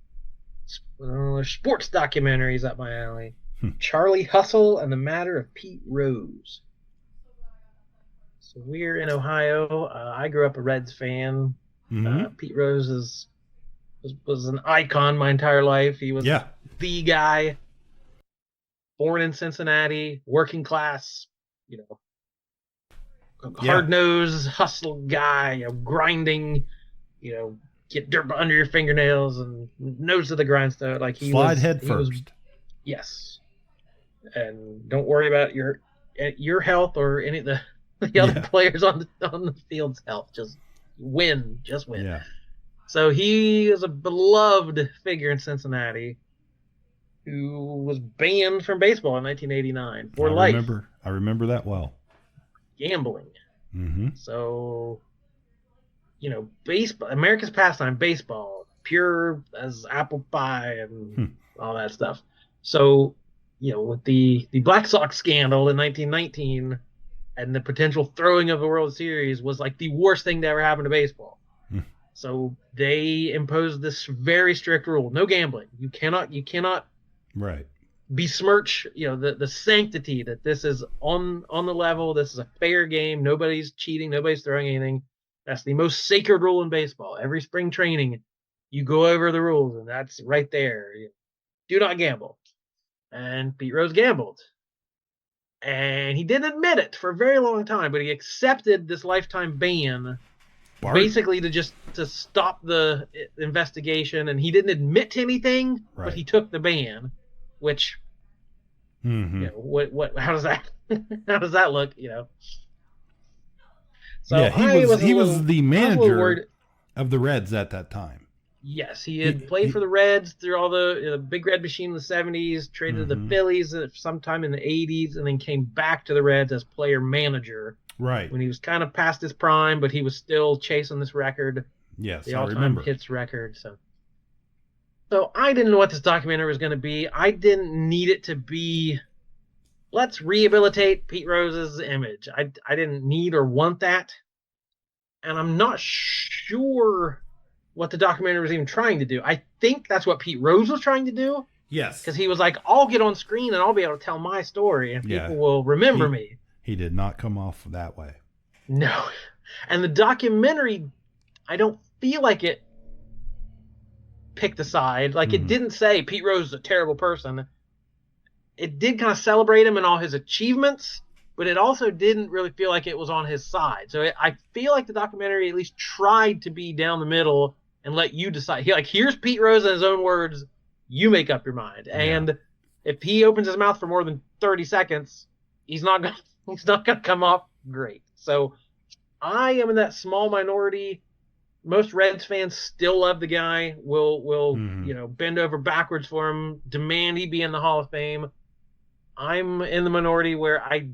Sports documentaries up my alley. Charlie Hustle and the Matter of Pete Rose. So we're in Ohio. I grew up a Reds fan. Mm-hmm. Pete Rose was an icon my entire life. He was the guy. Born in Cincinnati, working class, hard-nosed, hustle guy, grinding, get dirt under your fingernails and nose to the grindstone. Like slide head first. Yes. And don't worry about your health or any of the other players on the field's health. Just win. Yeah. So he is a beloved figure in Cincinnati who was banned from baseball in 1989 for life. I remember that well. Gambling. Mm-hmm. So, baseball, America's pastime, baseball, pure as apple pie and all that stuff. So, with the Black Sox scandal in 1919 and the potential throwing of the World Series was like the worst thing to ever happen to baseball. So they imposed this very strict rule: no gambling. You cannot right besmirch the sanctity that this is on the level. This is a fair game. Nobody's cheating. Nobody's throwing anything. That's the most sacred rule in baseball. Every spring training, you go over the rules, and that's right there. Do not gamble. And Pete Rose gambled, and he didn't admit it for a very long time, but he accepted this lifetime ban. Basically to stop the investigation, and he didn't admit to anything, but he took the ban, which how does that look, So yeah, he was the manager of the Reds at that time. Yes, he had played for the Reds through all the Big Red Machine in the 70s, traded to the Phillies sometime in the 80s, and then came back to the Reds as player manager. Right. When he was kind of past his prime, but he was still chasing this record. Yes, the all-time hits record. So I didn't know what this documentary was going to be. I didn't need it to be, let's rehabilitate Pete Rose's image. I didn't need or want that. And I'm not sure what the documentary was even trying to do. I think that's what Pete Rose was trying to do. Yes. Because he was like, I'll get on screen and I'll be able to tell my story and people will remember me. He did not come off that way. No. And the documentary, I don't feel like it picked a side. Like it didn't say Pete Rose is a terrible person. It did kind of celebrate him and all his achievements, but it also didn't really feel like it was on his side. So I feel like the documentary at least tried to be down the middle and let you decide. Here's Pete Rose in his own words. You make up your mind. Yeah. And if he opens his mouth for more than 30 seconds, he's not gonna come off great. So I am in that small minority. Most Reds fans still love the guy. Will bend over backwards for him, demand he be in the Hall of Fame. I'm in the minority where I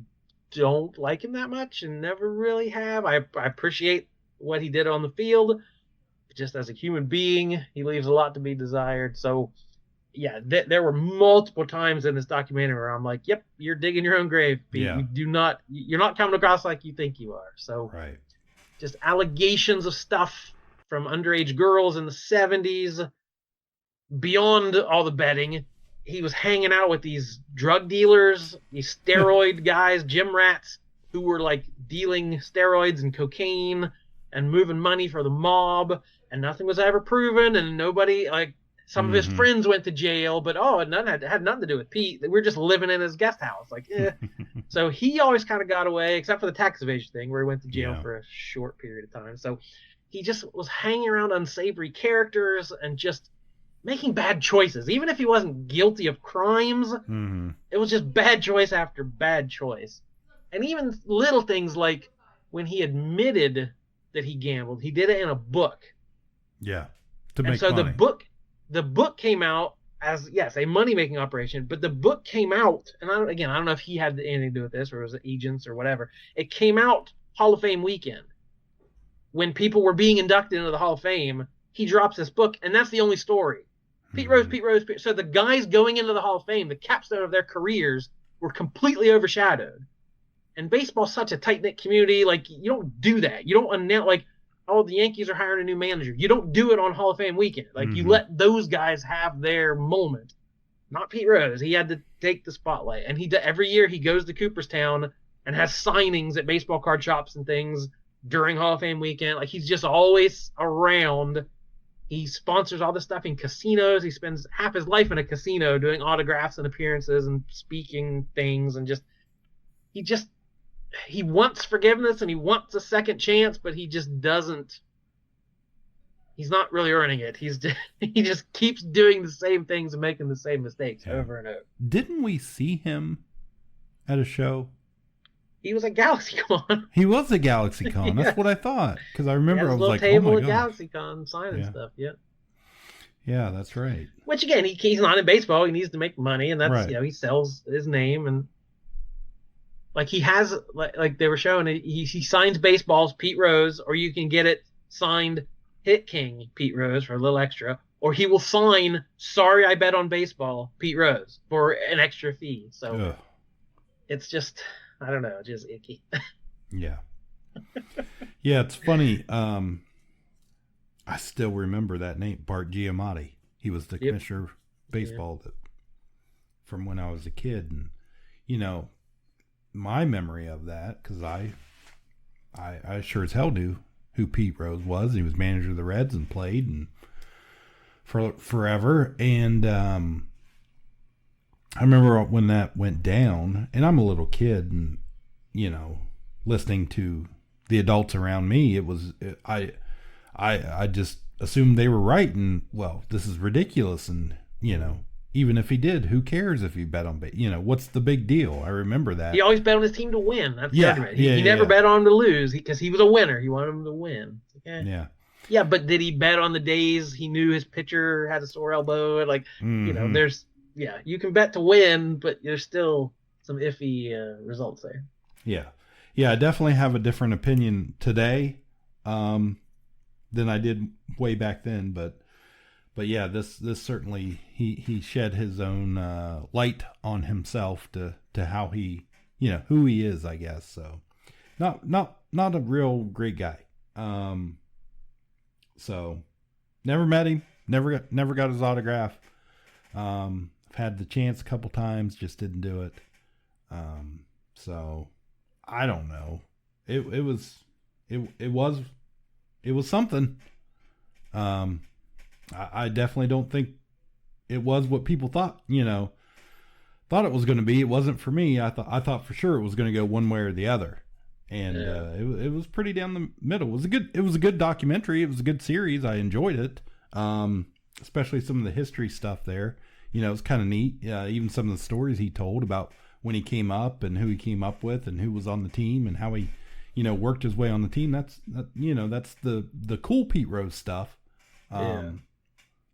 don't like him that much and never really have. I appreciate what he did on the field. Just as a human being, he leaves a lot to be desired. So yeah, there were multiple times in this documentary where I'm like, yep, you're digging your own grave, Pete. Yeah. You're not coming across like you think you are. So Right. just allegations of stuff from underage girls in the 70s. Beyond all the betting, he was hanging out with these drug dealers, these steroid guys, gym rats, who were like dealing steroids and cocaine and moving money for the mob, and nothing was ever proven, and nobody, like, some of his friends went to jail, but it had nothing to do with Pete. We were just living in his guest house, like, eh. So he always kind of got away, except for the tax evasion thing, where he went to jail for a short period of time. So he just was hanging around unsavory characters and just making bad choices. Even if he wasn't guilty of crimes, it was just bad choice after bad choice. And even little things like when he admitted that he gambled, he did it in a book. Yeah. To make and so money. the book came out as, yes, a money-making operation, but the book came out, and I don't know if he had anything to do with this, or it was agents or whatever. It came out Hall of Fame weekend. When people were being inducted into the Hall of Fame, he drops this book, and that's the only story. Pete Rose. So the guys going into the Hall of Fame, the capstone of their careers, were completely overshadowed. And baseball's such a tight-knit community, like, you don't do that. You don't announce, like, oh, the Yankees are hiring a new manager. You don't do it on Hall of Fame weekend. Like, you let those guys have their moment. Not Pete Rose. He had to take the spotlight. And every year he goes to Cooperstown and has signings at baseball card shops and things during Hall of Fame weekend. Like, he's just always around. He sponsors all this stuff in casinos. He spends half his life in a casino doing autographs and appearances and speaking things, and he wants forgiveness and he wants a second chance, but he just doesn't. He's not really earning it. He just keeps doing the same things and making the same mistakes over and over. Didn't we see him at a show? He was at GalaxyCon. He was at GalaxyCon. That's what I thought. Because I remember I was like, table oh my at gosh. GalaxyCon signing stuff. Yeah. Yeah, that's right. Which again, he's not in baseball. He needs to make money, and that's right. He sells his name, and like he has, like they were showing, he signs baseballs Pete Rose, or you can get it signed Hit King Pete Rose for a little extra, or he will sign Sorry I Bet on Baseball Pete Rose for an extra fee. So it's just, I don't know, just icky. Yeah. Yeah, it's funny. I still remember that name, Bart Giamatti. He was the commissioner of baseball from when I was a kid. And, my memory of that, because I sure as hell knew who Pete Rose was. He was manager of the Reds and played and for forever. And I remember when that went down, and I'm a little kid, and listening to the adults around me, I just assumed they were right, and well, this is ridiculous, and even if he did, who cares if he bet on what's the big deal? I remember that. He always bet on his team to win. That's the argument. He never bet on him to lose because he was a winner. He wanted him to win. Okay. Yeah, but did he bet on the days he knew his pitcher had a sore elbow? Like, there's you can bet to win, but there's still some iffy results there. Yeah, I definitely have a different opinion today than I did way back then, but yeah, this certainly he shed his own light on himself to how he who he is, I guess. So not a real great guy. So never met him, never got his autograph. Had the chance a couple times, just didn't do it. So I don't know. It was something. I definitely don't think it was what people thought it was going to be. It wasn't for me. I thought for sure it was going to go one way or the other, and it was pretty down the middle. It was a good documentary. It was a good series. I enjoyed it, especially some of the history stuff there. It was kind of neat. Even some of the stories he told about when he came up and who he came up with and who was on the team and how he worked his way on the team. That's the cool Pete Rose stuff.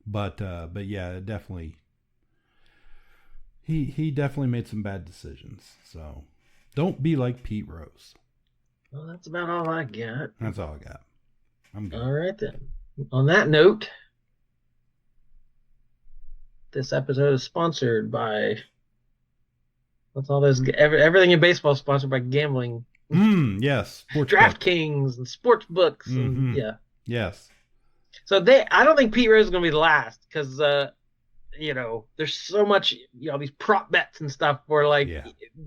But yeah, definitely he definitely made some bad decisions. So don't be like Pete Rose. Well, that's about all I got. That's all I got. I'm good. All right then. On that note, this episode is sponsored by. What's all this? Everything in baseball is sponsored by gambling. Yes. DraftKings and sports books. And, yeah. Yes. So I don't think Pete Rose is going to be the last because, there's so much, these prop bets and stuff where like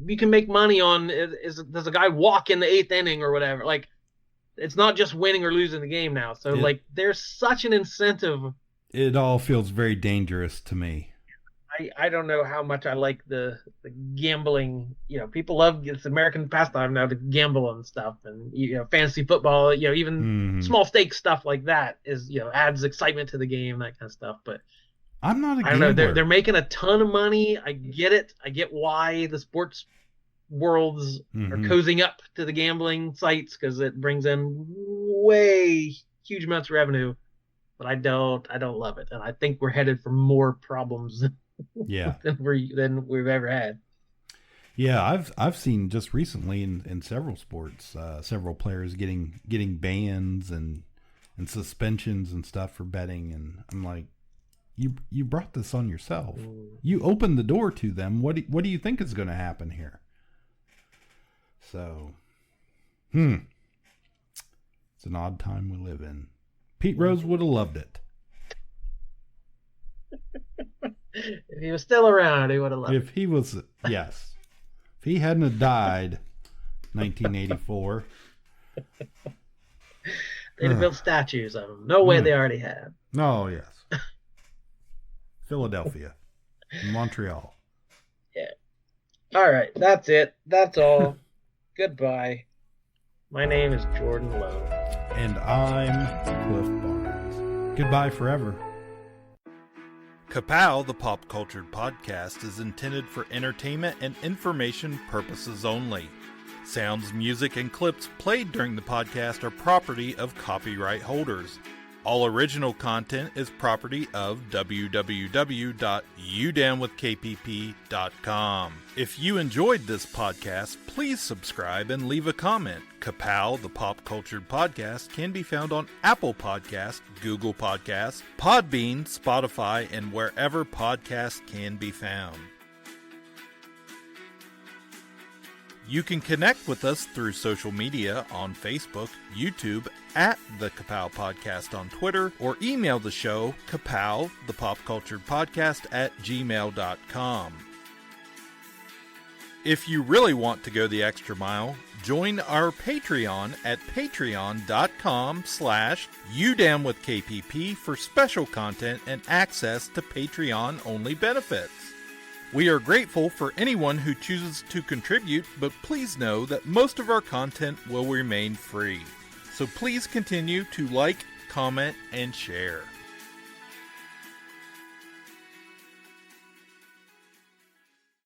you can make money on does a guy walk in the 8th inning or whatever. Like it's not just winning or losing the game now. So like there's such an incentive. It all feels very dangerous to me. I don't know how much I like the gambling. People love it's American pastime now to gamble and stuff, and fantasy football. Even small stakes stuff like that is adds excitement to the game, that kind of stuff. But I'm not a gambler. I don't know. They're making a ton of money. I get it. I get why the sports worlds are cozying up to the gambling sites because it brings in huge amounts of revenue. But I don't love it, and I think we're headed for more problems. than we've ever had. Yeah, I've seen just recently in several sports, several players getting bans and suspensions and stuff for betting, and I'm like, you brought this on yourself. You opened the door to them. What do you think is going to happen here? So, it's an odd time we live in. Pete Rose would have loved it. If he was still around, he would have loved it. If he was, yes. If he hadn't have died 1984. They'd have built statues of him. No way they already had. Oh, yes. Philadelphia. Montreal. Yeah. All right. That's it. That's all. Goodbye. My name is Jordan Lowe. And I'm Cliff Barnes. Goodbye forever. Ka-Pow, the pop cultured podcast, is intended for entertainment and information purposes only. Sounds, music, and clips played during the podcast are property of copyright holders. All original content is property of www.udownwithkpp.com. If you enjoyed this podcast, please subscribe and leave a comment. Ka-Pow, the pop cultured podcast, can be found on Apple Podcasts, Google Podcasts, Podbean, Spotify, and wherever podcasts can be found. You can connect with us through social media on Facebook, YouTube, at the Ka-Pow Podcast on Twitter, or email the show, Ka-Pow, the pop cultured podcast @gmail.com. If you really want to go the extra mile, join our Patreon at patreon.com/udownwithkpp for special content and access to Patreon-only benefits. We are grateful for anyone who chooses to contribute, but please know that most of our content will remain free. So please continue to like, comment, and share.